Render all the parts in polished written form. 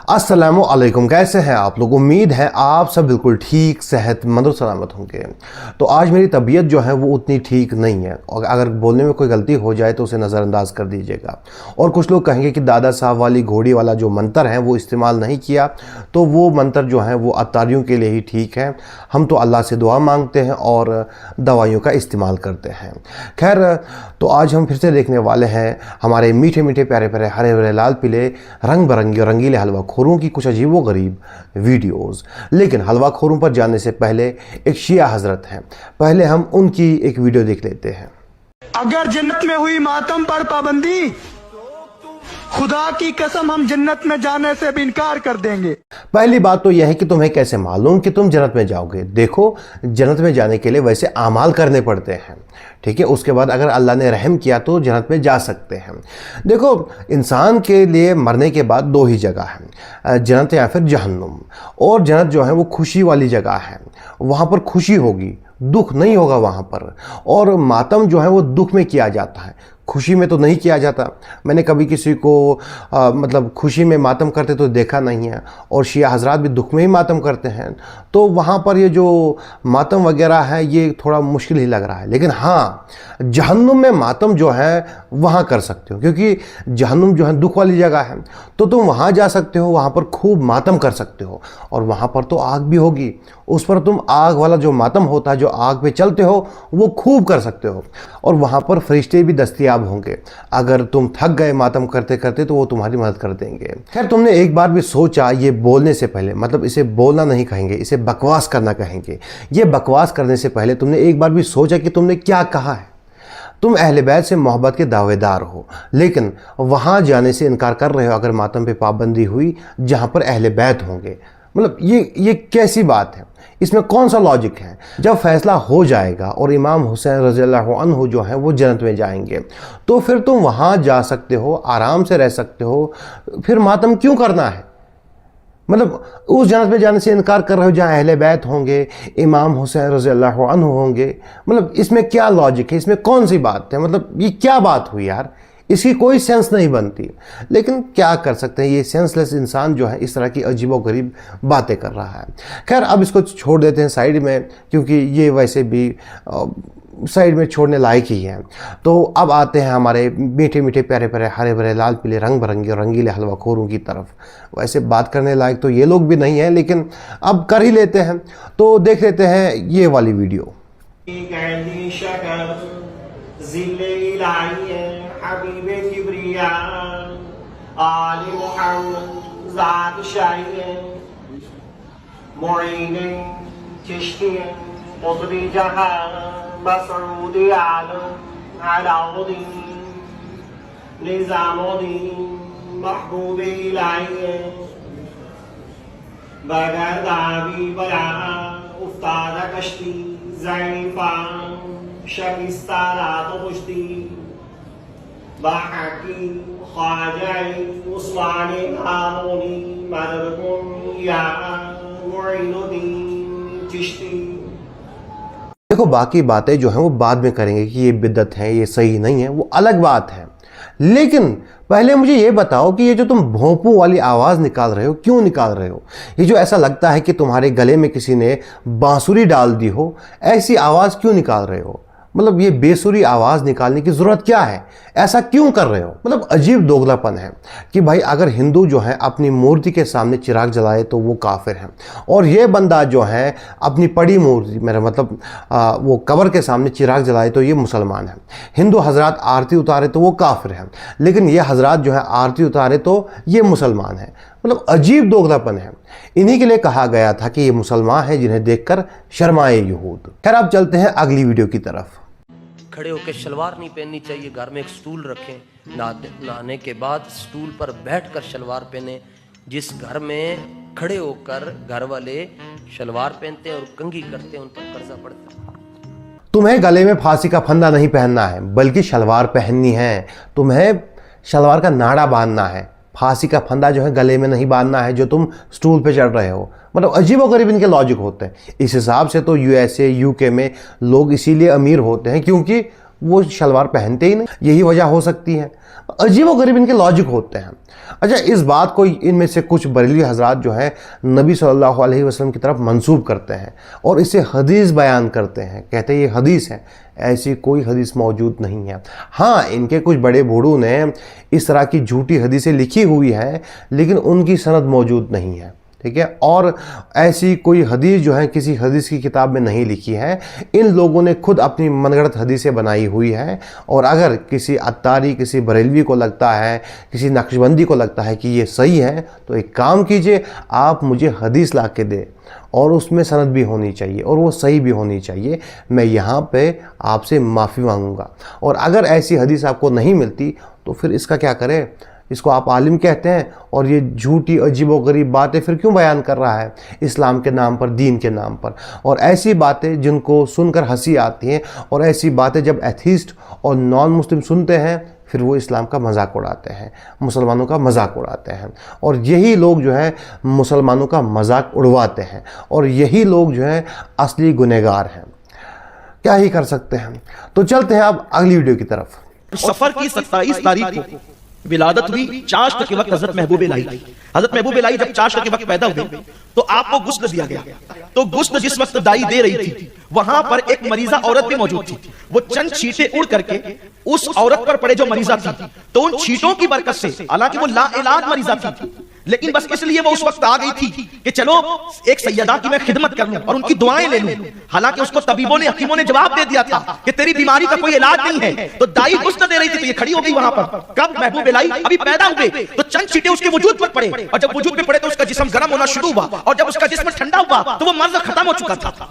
अस्सलामु अलैकुम, कैसे हैं आप लोग। उम्मीद है आप सब बिल्कुल ठीक, सेहतमंद और सलामत होंगे। तो आज मेरी तबीयत जो है वो उतनी ठीक नहीं है, और अगर बोलने में कोई गलती हो जाए तो उसे नज़रअंदाज कर दीजिएगा। और कुछ लोग कहेंगे कि दादा साहब वाली घोड़ी वाला जो मंत्र है वो इस्तेमाल नहीं किया, तो वो मंत्र जो है वो अतारियों के लिए ही ठीक है। हम तो अल्लाह से दुआ मांगते हैं और दवाइयों का इस्तेमाल करते हैं। खैर, तो आज हम फिर से देखने वाले हैं हमारे मीठे मीठे प्यारे प्यारे हरे भरे लाल पीले रंग बिरंगे और रंगीले हलवा खोरों की कुछ अजीबो गरीब वीडियोस। लेकिन हलवा खोरों पर जाने से पहले एक शिया हजरत हैं, पहले हम उनकी एक वीडियो देख लेते हैं। अगर जन्नत में हुई मातम पर पाबंदी, खुदा की कसम हम जन्नत में जाने से भी इनकार कर देंगे। पहली बात तो यह है कि तुम्हें कैसे मालूम कि तुम जन्नत में जाओगे। देखो, जन्नत में जाने के लिए वैसे आमाल करने पड़ते हैं, ठीक है। उसके बाद अगर अल्लाह ने रहम किया तो जन्नत में जा सकते हैं। देखो, इंसान के लिए मरने के बाद दो ही जगह है, जन्नत या फिर जहन्नुम। और जन्नत जो है वो खुशी वाली जगह है, वहाँ पर खुशी होगी, दुख नहीं होगा वहाँ पर। और मातम जो है वो दुख में किया जाता है, खुशी में तो नहीं किया जाता। मैंने कभी किसी को मतलब खुशी में मातम करते तो देखा नहीं है, और शिया हजरात भी दुख में ही मातम करते हैं। तो वहाँ पर ये जो मातम वगैरह है ये थोड़ा मुश्किल ही लग रहा है। लेकिन हाँ, जहन्नुम में मातम जो है वहाँ कर सकते हो, क्योंकि जहन्नुम जो है दुख वाली जगह है, तो तुम वहाँ जा सकते हो, वहाँ पर खूब मातम कर सकते हो। और वहाँ पर तो आग भी होगी, उस पर तुम आग वाला जो मातम होता है, जो आग पे चलते हो, वो खूब कर सकते हो। और वहाँ पर फरिश्ते भी दस्तयाब होंगे। अगर तुम थक गए मातम करते करते तो वो तुम्हारी मदद कर देंगे। खैर, तुमने एक बार भी सोचा ये बोलने से पहले, मतलब इसे बोलना नहीं कहेंगे, इसे बकवास करना कहेंगे, ये बकवास करने से पहले तुमने एक बार भी सोचा कि तुमने क्या कहा है। तुम अहले बैत से मोहब्बत के दावेदार हो, लेकिन वहाँ जाने से इनकार कर रहे हो अगर मातम पे पाबंदी हुई जहाँ पर अहले बैत होंगे। मतलब ये कैसी बात है, इसमें कौन सा लॉजिक है। जब फैसला हो जाएगा और इमाम हुसैन रज़ियल्लाहु अन्हु जो हैं वो जन्नत में जाएंगे, तो फिर तुम वहाँ जा सकते हो, आराम से रह सकते हो। फिर मातम क्यों करना है। मतलब उस जन्नत में जाने से इनकार कर रहे हो जहाँ अहले बैत होंगे, इमाम हुसैन रज़ियल्लाहु अन्हु होंगे। मतलब इसमें क्या लॉजिक है, इसमें कौन सी बात है। मतलब ये क्या बात हुई यार, इसकी कोई सेंस नहीं बनती। लेकिन क्या कर सकते हैं, ये सेंसलेस इंसान जो है इस तरह की अजीबोगरीब बातें कर रहा है। खैर, अब इसको छोड़ देते हैं साइड में, क्योंकि ये वैसे भी साइड में छोड़ने लायक ही है। तो अब आते हैं हमारे मीठे मीठे प्यारे प्यारे हरे भरे लाल पीले रंग बिरंगे और रंगीले हलवा खोरों की तरफ। वैसे बात करने लायक तो ये लोग भी नहीं हैं, लेकिन अब कर ही लेते हैं। तो देख लेते हैं ये वाली वीडियो। हबीबे किबरिया आले मुहम्मद ज़ात शाइए मुईने चिश्तिए मुज़री जहां मसऊद आलम अलाउद्दीन निज़ामुद्दीन महबूब इलाही बगैर दावी बला उफ्तादा कश्ती ज़ैनिफा शकिस्तारा तो कुश्ती बाकी ख्वाजाई उस्मानी आमोनी मदरकुन या मुईनुद्दीन चिश्ती। देखो, बाकी बातें जो हैं वो बाद में करेंगे कि ये बिद्दत है, ये सही नहीं है, वो अलग बात है। लेकिन पहले मुझे ये बताओ कि ये जो तुम भोंपू वाली आवाज़ निकाल रहे हो, क्यों निकाल रहे हो। ये जो ऐसा लगता है कि तुम्हारे गले में किसी ने बांसुरी डाल दी हो, ऐसी आवाज़ क्यों निकाल रहे हो। मतलब ये बेसुरी आवाज़ निकालने की ज़रूरत क्या है, ऐसा क्यों कर रहे हो। मतलब अजीब दोगलापन है कि भाई अगर हिंदू जो है अपनी मूर्ति के सामने चिराग जलाए तो वो काफिर है, और ये बंदा जो है अपनी पड़ी मूर्ति, मेरा मतलब वो कब्र के सामने चिराग जलाए तो ये मुसलमान है। हिंदू हजरात आरती उतारे तो वो काफिर है, लेकिन ये हजरात जो है आरती उतारे तो ये मुसलमान है। मतलब अजीब दोगलापन है। इन्हीं के लिए कहा गया था कि ये मुसलमान है जिन्हें देखकर शर्माए यहूद। खैर, अब चलते हैं अगली वीडियो की तरफ। खड़े होकर शलवार नहीं पहननी चाहिए, घर में एक स्टूल रखें, नहाने के बाद स्टूल पर बैठकर शलवार पहने। जिस घर में खड़े होकर घर वाले शलवार पहनते हैं और कंघी करते हैं उन पर कर्जा पड़ता है। तुम्हें गले में फांसी का फंदा नहीं पहनना है, बल्कि शलवार पहननी है। तुम्हें शलवार का नाड़ा बांधना है, फांसी का फंदा जो है गले में नहीं बांधना है जो तुम स्टूल पे चढ़ रहे हो। मतलब अजीबोगरीब इनके लॉजिक होते हैं। इस हिसाब से तो यूएसए यूके में लोग इसीलिए अमीर होते हैं क्योंकि वो शलवार पहनते ही नहीं, यही वजह हो सकती है। अजीबोगरीब इनके लॉजिक होते हैं। अच्छा, इस बात को इनमें से कुछ बरेलवी हजरात जो है नबी सल्लल्लाहु अलैहि वसल्लम की तरफ मंसूब करते हैं और इसे हदीस बयान करते हैं, कहते हैं ये हदीस है। ऐसी कोई हदीस मौजूद नहीं है। हाँ, इनके कुछ बड़े बूढ़ों ने इस तरह की झूठी हदीसें लिखी हुई है लेकिन उनकी सनद मौजूद नहीं है, ठीक है। और ऐसी कोई हदीस जो है किसी हदीस की किताब में नहीं लिखी है। इन लोगों ने खुद अपनी मनगढ़ंत हदीसें बनाई हुई है। और अगर किसी अत्तारी, किसी बरेलवी को लगता है, किसी नक्शबंदी को लगता है कि ये सही है तो एक काम कीजिए, आप मुझे हदीस ला के दे और उसमें सनद भी होनी चाहिए और वो सही भी होनी चाहिए। मैं यहाँ पे आपसे माफ़ी मांगूंगा। और अगर ऐसी हदीस आपको नहीं मिलती तो फिर इसका क्या करें? इसको आप आलिम कहते हैं और ये झूठी अजीबोगरीब बातें फिर क्यों बयान कर रहा है इस्लाम के नाम पर, दीन के नाम पर। और ऐसी बातें जिनको सुनकर हंसी आती हैं और ऐसी बातें जब एथीस्ट और नॉन मुस्लिम सुनते हैं फिर वो इस्लाम का मजाक उड़ाते हैं, मुसलमानों का मजाक उड़ाते हैं। और यही लोग जो है मुसलमानों का मजाक उड़वाते हैं और यही लोग जो है असली गुनहगार हैं। क्या ही कर सकते हैं। तो चलते हैं अब अगली वीडियो की तरफ। सफर की 27 तारीख को विलादत हुई। चाश्त के वक्त हजरत महबूब इलाही, हजरत महबूब इलाही जब चाश्त के वक्त पैदा हुए तो आपको गुस्ल दिया गया। तो गुस्ल जिस वक्त दाई दे रही थी वहां पर एक मरीजा औरत भी मौजूद थी। वो चंद छींटे उड़ करके उस औरत पर पड़े जो मरीजा थी, तो उन छींटों की बरकत से, हालांकि वो लाइलाज मरीजा थी लेकिन बस इसलिए वो उस वक्त आ गई थी कि चलो एक सैयदा की मैं खिदमत कर लूं और उनकी दुआएं ले लूं। हालांकि उसको तबीबों ने, हकीमों ने जवाब दे दिया था कि तेरी बीमारी का कोई इलाज नहीं है। तो दाई गुस्ल दे रही थी तो ये खड़ी हो गई वहां पर। कब महबूब इलाही अभी पैदा हुए तो चंद छींटे उसके वजूद पर पड़े और जब वजूद पे पड़े तो उसका जिस्म गर्म होना शुरू हुआ और जब उसका जिस्म ठंडा हुआ तो वो मर्ज खत्म हो चुका था।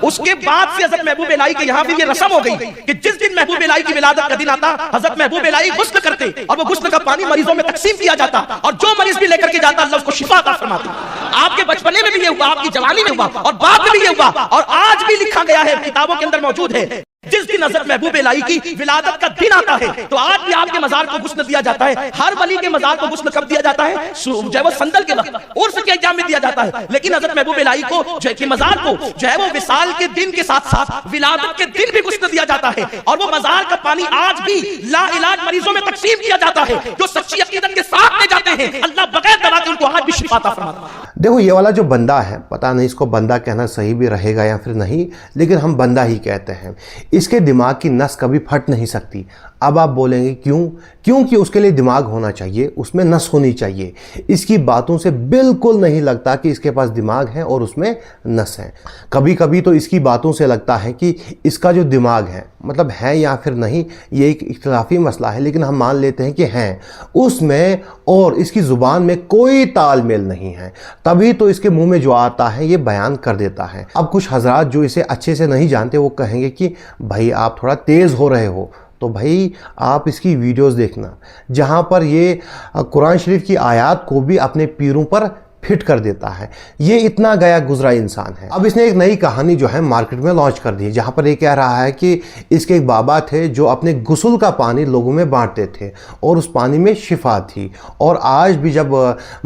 उसके बाद से हजरत महबूब इलाही के यहाँ भी ये रस्म हो गई कि जिस दिन महबूब इलाही की विलादत का दिन आता हजरत महबूब इलाही गुस्ल करते और वो गुस्ल का पानी मरीजों में तकसीम किया जाता और जो मरीज भी लेकर के जाता अल्लाह उसको शिफा अता फरमाता। आपके बचपने में भी ये हुआ, आपकी जवानी में हुआ और बाद में भी ये हुआ और आज भी लिखा गया है, किताबों के अंदर मौजूद है। जिस दिन हजरत महबूब इलाही की विलादत का दिन आता है तो आज भी आपके मजार को गुस्ल दिया जाता है। हर वली के मजार को गुस्ल कब दिया जाता है? जो वो संदल के वक्त उर्स के अय्याम में दिया जाता है। लेकिन हजरत महबूब इलाही को जो कि मजार को जो है वो विसाल के दिन के साथ साथ विलादत के दिन भी गुस्ल दिया जाता है। और वो मजार का पानी आज भी लाइलाज मरीजों में तकसीम किया जाता है जो सच्ची अकीदत के साथ ले जाते हैं। अल्लाह बगैर दवा के उनको आज भी शिफा अता फरमाता है। देखो, ये वाला जो बंदा है, पता नहीं इसको बंदा कहना सही भी रहेगा या फिर नहीं, लेकिन हम बंदा ही कहते हैं। इसके दिमाग की नस कभी फट नहीं सकती। अब आप बोलेंगे क्यों? क्योंकि उसके लिए दिमाग होना चाहिए, उसमें नस होनी चाहिए। इसकी बातों से बिल्कुल नहीं लगता कि इसके पास दिमाग है और उसमें नस है। कभी कभी तो इसकी बातों से लगता है कि इसका जो दिमाग है, मतलब है या फिर नहीं, ये एक इख्तिलाफी मसला है, लेकिन हम मान लेते हैं कि हैं उसमें और इसकी ज़ुबान में कोई तालमेल नहीं है, तभी तो इसके मुंह में जो आता है ये बयान कर देता है। अब कुछ हजरात जो इसे अच्छे से नहीं जानते वो कहेंगे कि भाई आप थोड़ा तेज़ हो रहे हो। तो भाई आप इसकी वीडियोस देखना जहाँ पर ये कुरान शरीफ की आयत को भी अपने पीरों पर फिट कर देता है। ये इतना गया गुजरा इंसान है। अब इसने एक नई कहानी जो है मार्केट में लॉन्च कर दी, जहाँ पर ये कह रहा है कि इसके एक बाबा थे जो अपने गुस्ल का पानी लोगों में बांटते थे और उस पानी में शिफा थी। और आज भी जब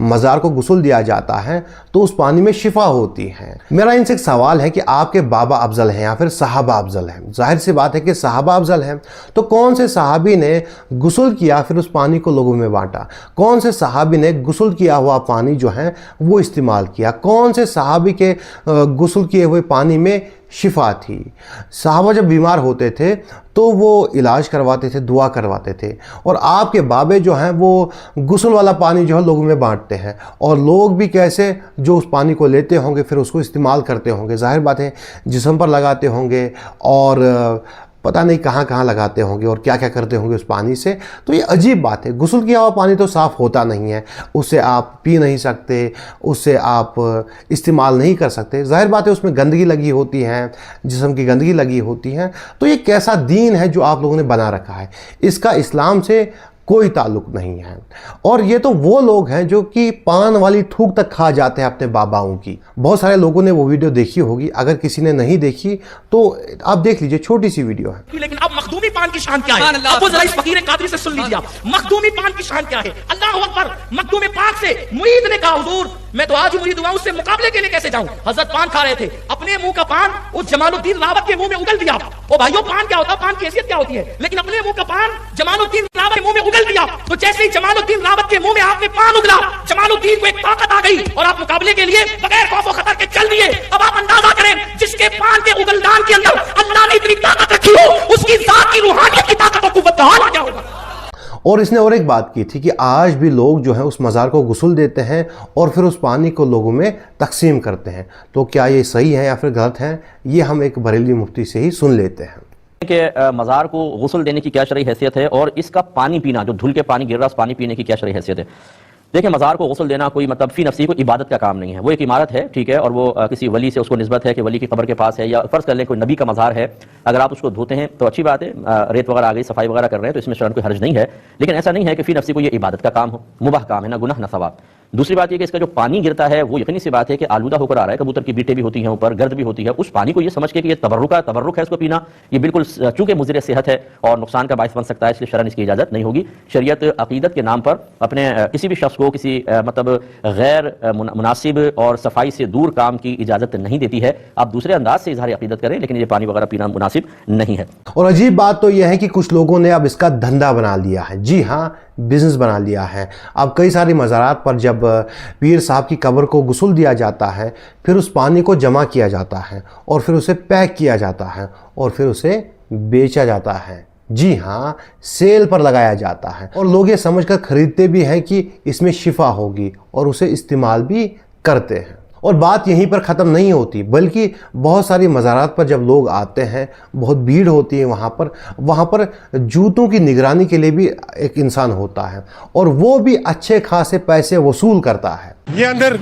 मज़ार को गुस्ल दिया जाता है तो उस पानी में शिफा होती है। मेरा इनसे एक सवाल है कि आपके बाबा अफजल हैं या फिर सहाबा अफजल हैं? जाहिर सी बात है कि सहाबा अफजल हैं। तो कौन से सहाबी ने गुस्ल किया फिर उस पानी को लोगों में बांटा? कौन से सहाबी ने गुस्ल किया हुआ पानी जो है वो इस्तेमाल किया? कौन से सहाबी के गुस्ल किए हुए पानी में शिफा थी? सहाबा जब बीमार होते थे तो वो इलाज करवाते थे, दुआ करवाते थे। और आपके बाबे जो हैं वो गुस्ल वाला पानी जो है लोगों में बांटते हैं। और लोग भी कैसे, जो उस पानी को लेते होंगे फिर उसको इस्तेमाल करते होंगे, जाहिर बात है जिस्म पर लगाते होंगे और पता नहीं कहाँ कहाँ लगाते होंगे और क्या क्या करते होंगे उस पानी से। तो ये अजीब बात है। गुस्ल किया हुआ पानी तो साफ़ होता नहीं है, उससे आप पी नहीं सकते, उससे आप इस्तेमाल नहीं कर सकते। जाहिर बात है उसमें गंदगी लगी होती है, जिस्म की गंदगी लगी होती है। तो ये कैसा दीन है जो आप लोगों ने बना रखा है? इसका इस्लाम से कोई ताल्लुक नहीं है। और ये तो वो लोग हैं जो कि पान वाली थूक तक खा जाते हैं अपने बाबाओं की। बहुत सारे लोगों ने वो वीडियो देखी होगी, अगर किसी ने नहीं देखी तो आप देख लीजिए, छोटी सी वीडियो है। लेकिन अब मखदूमी पान की शान क्या है? अब वो जरा इस फकीर कादरी से सुन लीजिए आप, मखदूमी पान की शान क्या है। अल्लाह अकबर। मखदूमी पाक से मुरीद ने कहा, हुजूर मैं तो आज ही मुरीद हुआ, उससे मुकाबले के लिए कैसे जाऊं? हजरत पान खा रहे थे, अपने मुंह का पान उस जमालुद्दीन रावत के मुंह में उगल दिया। ओ भाइयों, पान क्या होता है, पान की हैसियत क्या होती है? लेकिन अपने मुंह का पान जमालुद्दीन रावत के मुंह में उगल दिया। तो जैसे ही जमालुद्दीन रावत के मुंह में आपने पान उगला, जमालुद्दीन को एक ताकत आ गई और आप मुकाबले के लिए बगैर खौफ और खतर के चल दिए। अब आप अंदाजा करें, जिसके पान के उगलदान के अंदर अल्लाह ने इतनी ताकत रखी हो, उसकी जात की रूहानियत की ताकत और कुव्वत का हाल क्या होगा। और इसने और एक बात की थी कि आज भी लोग जो है उस मज़ार को गुस्ल देते हैं और फिर उस पानी को लोगों में तकसीम करते हैं। तो क्या ये सही है या फिर गलत है, ये हम एक बरेली मुफ्ती से ही सुन लेते हैं कि मज़ार को गुस्ल देने की क्या शरई हैसियत है और इसका पानी पीना, जो धुल के पानी गिर रहा है उस पानी पीने की क्या शरई हैसियत है। देखिए, मज़ार को गुस्ल देना कोई मतलब फी नफ्सी कोई इबादत का काम नहीं है। वो एक इमारत है, ठीक है, और वो किसी वली से उसको निस्बत है कि वली की कब्र के पास है, या फर्ज कर लें कोई नबी का मज़ार है। अगर आप उसको धोते हैं तो अच्छी बात है, रेत वगैरह आ गई, सफाई वगैरह कर रहे हैं तो इसमें शरअन कोई हर्ज नहीं है। लेकिन ऐसा नहीं है कि फी नफ्सी को ये इबादत का काम हो, मुबाह काम है, ना गुनाह ना सवाब। दूसरी बात यह कि इसका जो पानी गिरता है वो यकीनी सी बात है कि आलूदा होकर आ रहा है, कबूतर की बीटें भी होती हैं ऊपर, गर्द भी होती है। उस पानी को ये समझ के कि ये तबर्रुक है इसको पीना, ये बिल्कुल चूंकि मुज़िर सेहत है और नुकसान का बायस बन सकता है, इसलिए शरअन इसकी इजाज़त नहीं होगी। शरीयत अकीदत के नाम पर अपने किसी भी शख्स को किसी मतलब गैर मुनासिब और सफाई से दूर काम की इजाज़त नहीं देती है। आप दूसरे अंदाज से इजहार अकीदत करें, लेकिन ये पानी वगैरह पीना मुनासिब नहीं है। और अजीब बात तो यह है कि कुछ लोगों ने अब इसका धंधा बना लिया है। जी हाँ, बिजनेस बना लिया है। अब कई सारी मज़ारात पर जब पीर साहब की कब्र को गुस्ल दिया जाता है, फिर उस पानी को जमा किया जाता है और फिर उसे पैक किया जाता है और फिर उसे बेचा जाता है। जी हाँ, सेल पर लगाया जाता है और लोग ये समझकर खरीदते भी हैं कि इसमें शिफा होगी और उसे इस्तेमाल भी करते हैं। और बात यहीं पर ख़त्म नहीं होती, बल्कि बहुत सारी मज़ारात पर जब लोग आते हैं, बहुत भीड़ होती है वहाँ पर जूतों की निगरानी के लिए भी एक इंसान होता है और वो भी अच्छे खासे पैसे वसूल करता है। ये अंदर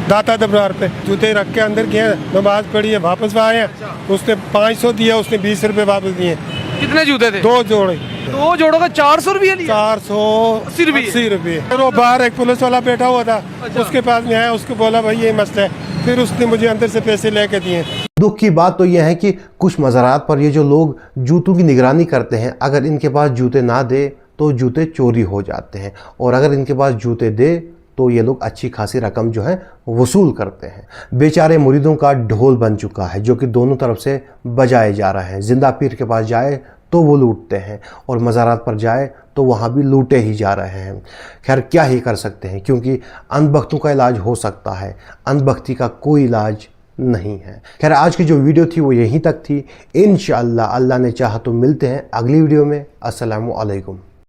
दाता दरबार पे जूते रख के अंदर गए, नमाज पढ़ी है, वापस आए हैं। उसने 500 दिया, उसने 20 रुपए वापस दिए। कितने जूते थे? 2 जोड़े। 2 जोड़ों का 400 रुपये लिया? 480 रुपये। फिर वो बाहर एक पुलिस वाला बैठा हुआ था, उसके पास में आया, उसको बोला भाई ये मसला है, फिर उसने मुझे अंदर से पैसे लेके दिए। दुख की बात तो यह है कि कुछ मज़ारात पर ये जो लोग जूतों की निगरानी करते हैं, अगर इनके पास जूते ना दे तो जूते चोरी हो जाते हैं, और अगर इनके पास जूते दे तो ये लोग अच्छी खासी रकम जो है वसूल करते हैं। बेचारे मुरीदों का ढोल बन चुका है जो कि दोनों तरफ से बजाए जा रहा है। जिंदा पीर के पास जाए तो वो लूटते हैं और मज़ारात पर जाए तो वहाँ भी लूटे ही जा रहे हैं। खैर, क्या ही कर सकते हैं, क्योंकि अंधभक्तों का इलाज हो सकता है, अंधभक्ति का कोई इलाज नहीं है। खैर, आज की जो वीडियो थी वो यहीं तक थी। इंशाअल्लाह अल्लाह ने चाहा तो मिलते हैं अगली वीडियो में। अस्सलामु अलैकुम।